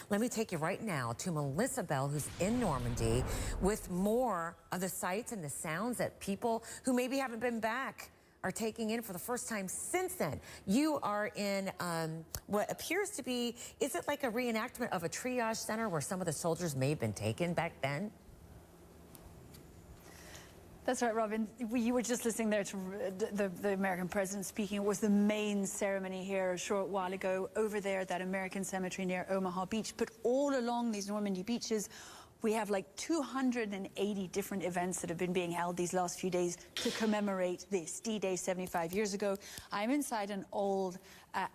Let me take you right now to Melissa Bell, who's in Normandy, with more of the sights and the sounds that people who maybe haven't been back are taking in for the first time since then. You are in what appears to be, is it like a reenactment of a triage center where some of the soldiers may have been taken back then? That's right, Robin. You were just listening there to the American president speaking. It was the main ceremony here a short while ago over there at that American cemetery near Omaha Beach. But all along these Normandy beaches, we have like 280 different events that have been being held these last few days to commemorate this D-Day 75 years ago. I'm inside an old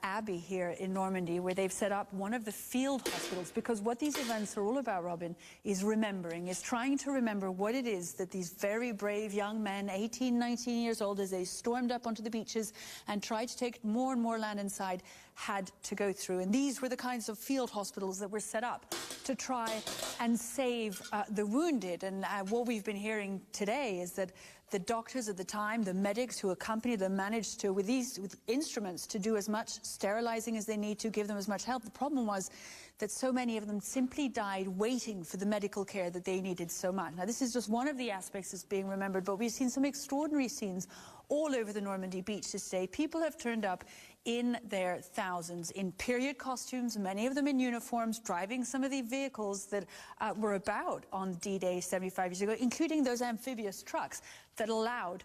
abbey here in Normandy where they've set up one of the field hospitals, because what these events are all about, Robin, is remembering, is trying to remember what it is that these very brave young men, 18, 19 years old, as they stormed up onto the beaches and tried to take more and more land inside, had to go through. And these were the kinds of field hospitals that were set up to try and save the wounded. And what we've been hearing today is that the doctors at the time, the medics who accompanied them, managed to, with instruments, to do as much sterilizing as they need to, give them as much help. The problem was that so many of them simply died waiting for the medical care that they needed so much. Now, this is just one of the aspects that's being remembered, but we've seen some extraordinary scenes all over the Normandy beach this day. People have turned up in their thousands in period costumes, many of them in uniforms, driving some of the vehicles that were about on D-Day 75 years ago, including those amphibious trucks that allowed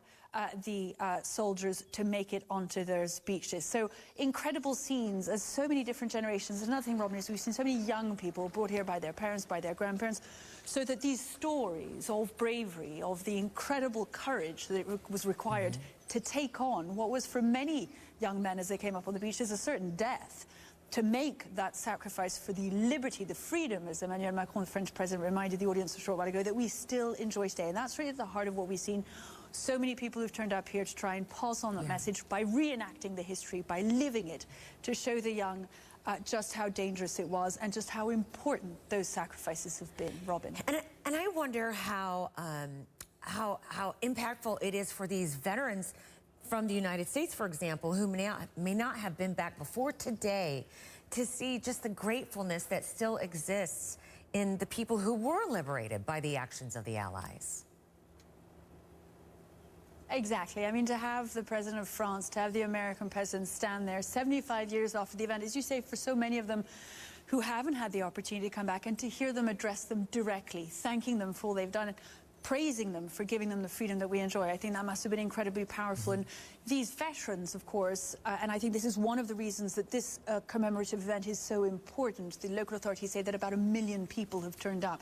the soldiers to make it onto those beaches. So incredible scenes as so many different generations. Another thing, Robin, is we've seen so many young people brought here by their parents, by their grandparents, so that these stories of bravery, of the incredible courage that was required to take on what was for many young men as they came up on the beaches a certain death, to make that sacrifice for the liberty, the freedom, as Emmanuel Macron, the French president, reminded the audience a short while ago, that we still enjoy today. And that's really at the heart of what we've seen. So many people who've turned up here to try and pass on that message by reenacting the history, by living it, to show the young just how dangerous it was and just how important those sacrifices have been, Robin. And I wonder how impactful it is for these veterans from the United States, for example, who may not have been back before today, to see just the gratefulness that still exists in the people who were liberated by the actions of the Allies. Exactly. I mean, to have the President of France, to have the American President stand there 75 years after the event, as you say, for so many of them who haven't had the opportunity to come back, and to hear them address them directly, thanking them for all they've done, praising them for giving them the freedom that we enjoy. I think that must have been incredibly powerful. And these veterans, of course, and I think this is one of the reasons that this commemorative event is so important. The local authorities say that about 1 million people have turned up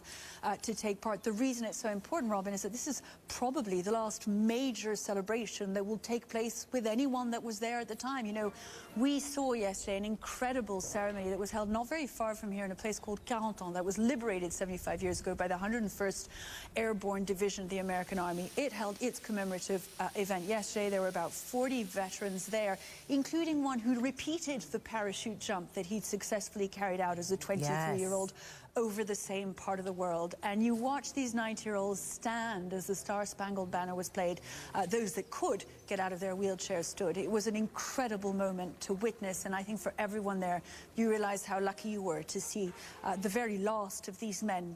to take part. The reason it's so important, Robin, is that this is probably the last major celebration that will take place with anyone that was there at the time. You know, we saw yesterday an incredible ceremony that was held not very far from here in a place called 40 Ans that was liberated 75 years ago by the 101st Airborne Division of the American Army. It held its commemorative event yesterday. There were about 40 veterans there, including one who repeated the parachute jump that he'd successfully carried out as a 23-year-old over the same part of the world. And you watch these 90-year-olds stand as the Star-Spangled Banner was played. Those that could get out of their wheelchairs stood. It was an incredible moment to witness, and I think for everyone there, you realized how lucky you were to see the very last of these men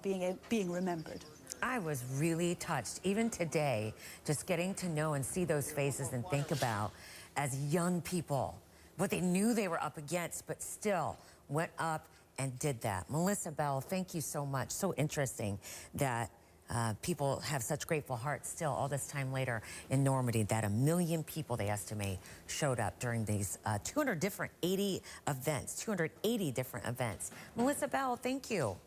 being remembered. I was really touched, even today, just getting to know and see those faces and think about, as young people, what they knew they were up against, but still went up and did that. Melissa Bell, thank you so much. So interesting that people have such grateful hearts still all this time later in Normandy, that 1 million people, they estimate, showed up during these 280 different events. Melissa Bell, thank you.